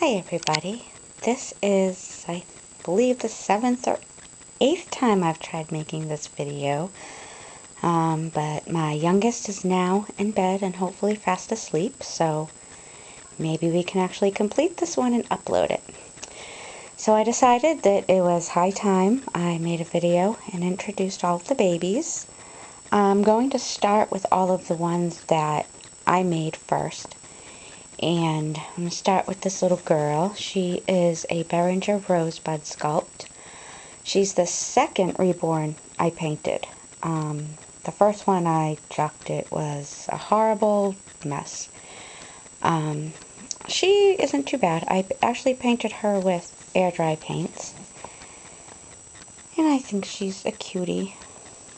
Hi everybody. This is, I believe, the 7th or 8th time I've tried making this video. But my youngest is now in bed and hopefully fast asleep, so maybe we can actually complete this one and upload it. So I decided that it was high time I made a video and introduced all of the babies. I'm going to start with all of the ones that I made first. And I'm going to start with this little girl. She is a Beringer Rosebud sculpt. She's the second reborn I painted. The first one I chucked. It was a horrible mess. She isn't too bad. I actually painted her with air dry paints. And I think she's a cutie.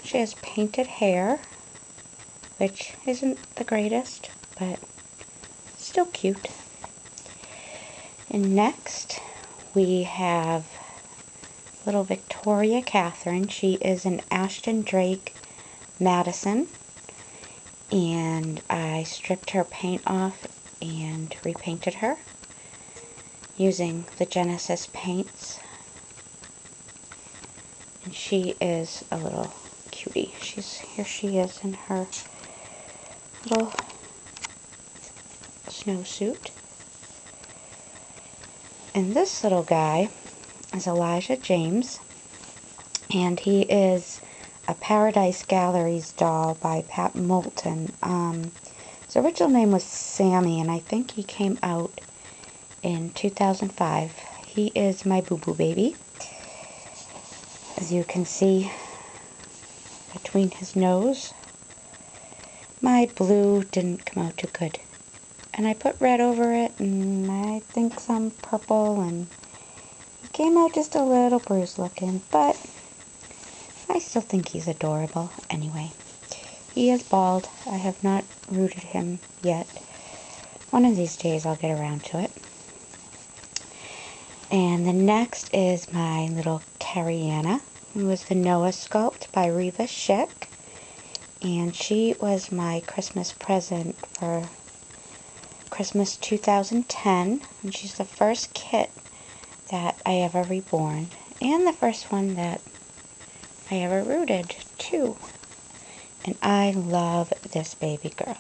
She has painted hair, which isn't the greatest, but still cute. And next we have little Victoria Catherine. She is an Ashton Drake Madison, and I stripped her paint off and repainted her using the Genesis paints. And she is a little cutie. Here she is in her little snowsuit. And this little guy is Elijah James, and he is a Paradise Galleries doll by Pat Moulton. His original name was Sammy, and I think he came out in 2005. He is my boo-boo baby. As you can see between his nose, my blue didn't come out too good. And I put red over it, and I think some purple, and he came out just a little bruised looking, but I still think he's adorable anyway. He is bald. I have not rooted him yet. One of these days I'll get around to it. And the next is my little Cariana, who was the Noah sculpt by Reva Schick. And she was my Christmas present for Christmas 2010, and she's the first kit that I ever reborn, and the first one that I ever rooted too. And I love this baby girl.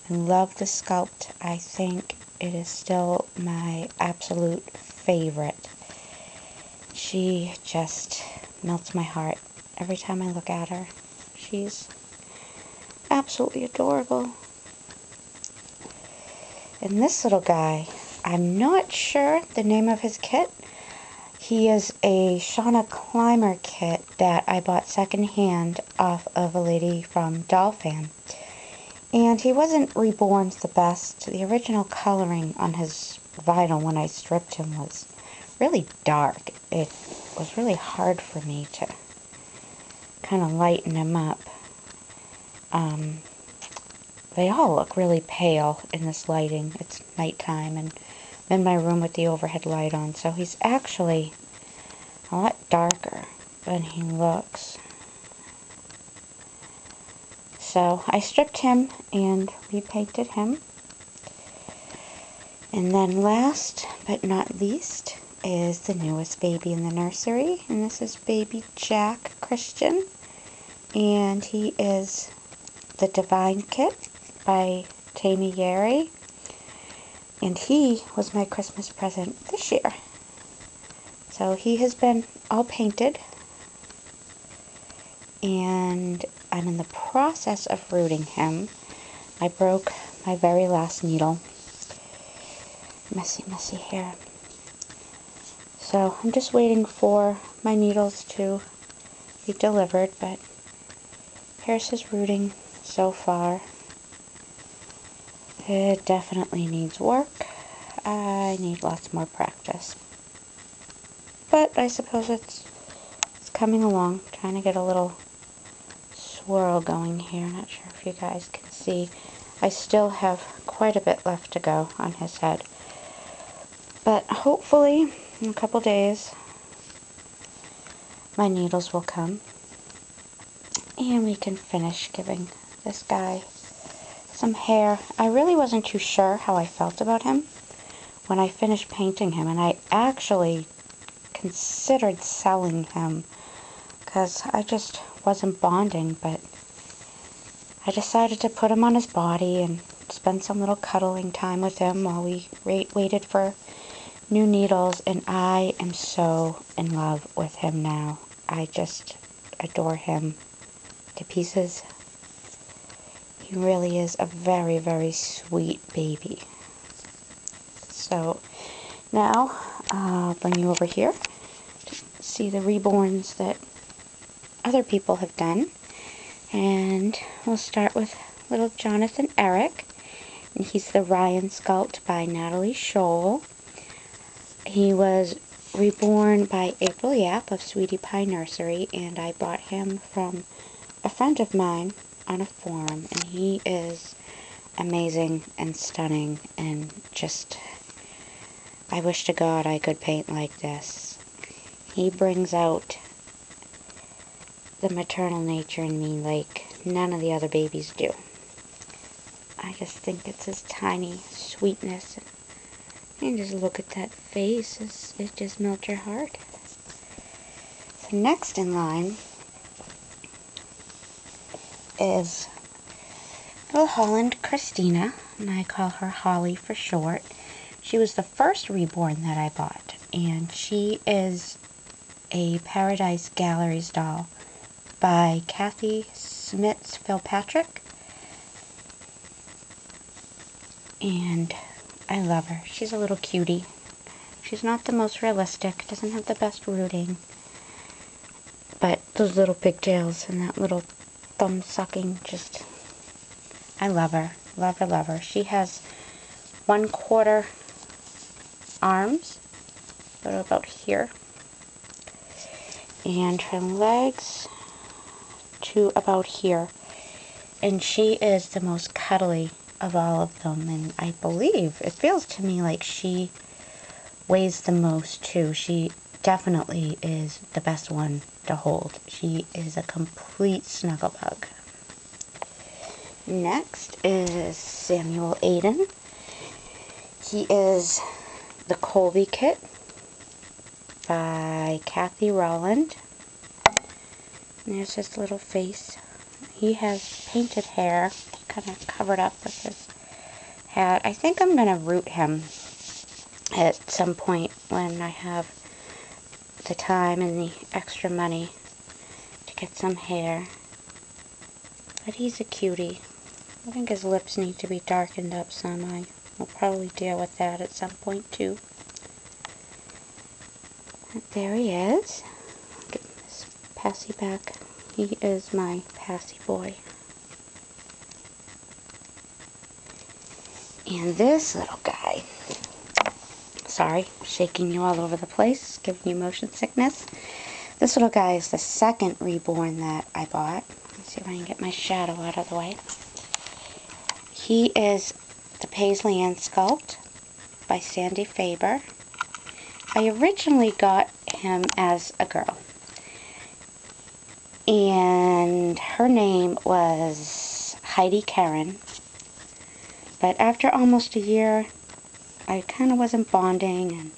I love the sculpt. I think it is still my absolute favorite. She just melts my heart every time I look at her. She's absolutely adorable. And this little guy, I'm not sure the name of his kit. He is a Shauna Clymer kit that I bought secondhand off of a lady from Doll Fan. And he wasn't reborn the best. The original coloring on his vinyl when I stripped him was really dark. It was really hard for me to kind of lighten him up. They all look really pale in this lighting. It's nighttime, and I'm in my room with the overhead light on, so he's actually a lot darker than he looks. So I stripped him and repainted him. And then last but not least is the newest baby in the nursery, and this is baby Jack Christian, and he is the Divine Kit by Tammy Yeri, and he was my Christmas present this year. So he has been all painted, and I'm in the process of rooting him. I broke my very last needle. Messy hair. So I'm just waiting for my needles to be delivered, but here's his rooting so far. It definitely needs work. I need lots more practice. But I suppose it's coming along. Trying to get a little swirl going here. Not sure if you guys can see. I still have quite a bit left to go on his head. But hopefully in a couple days my needles will come and we can finish giving this guy some hair. I really wasn't too sure how I felt about him when I finished painting him, and I actually considered selling him because I just wasn't bonding, but I decided to put him on his body and spend some little cuddling time with him while we waited for new needles, and I am so in love with him now. I just adore him to pieces. He really is a very, very sweet baby. So now I'll bring you over here to see the reborns that other people have done. And we'll start with little Jonathan Eric. And he's the Ryan sculpt by Natalie Scholl. He was reborn by April Yap of Sweetie Pie Nursery, and I bought him from a friend of mine on a forum, and he is amazing and stunning, and just, I wish to God I could paint like this. He brings out the maternal nature in me like none of the other babies do. I just think it's his tiny sweetness, and just look at that face, it just melts your heart. So next in line is little Holland Christina, and I call her Holly for short. She was the first reborn that I bought, and she is a Paradise Galleries doll by Kathy Smits Philpatrick, and I love her. She's a little cutie. She's not the most realistic, doesn't have the best rooting, but those little pigtails and that little thumb sucking, just, I love her. Love her, love her. She has 1/4 arms, that are about here, and her legs to about here. And she is the most cuddly of all of them, and I believe, it feels to me like she weighs the most too. She definitely is the best one to hold. She is a complete snuggle bug. Next is Samuel Aiden. He is the Colby Kit by Kathy Rowland. And there's his little face. He has painted hair, kind of covered up with his hat. I think I'm going to root him at some point when I have the time and the extra money to get some hair. But he's a cutie. I think his lips need to be darkened up some. I will probably deal with that at some point too. And there he is. Get this Passy back. He is my Passy boy. And this little guy, sorry, shaking you all over the place, giving you motion sickness. This little guy is the second reborn that I bought. Let's see if I can get my shadow out of the way. He is the Paisley Ann sculpt by Sandy Faber. I originally got him as a girl, and her name was Heidi Karen. But after almost a year, I kind of wasn't bonding, and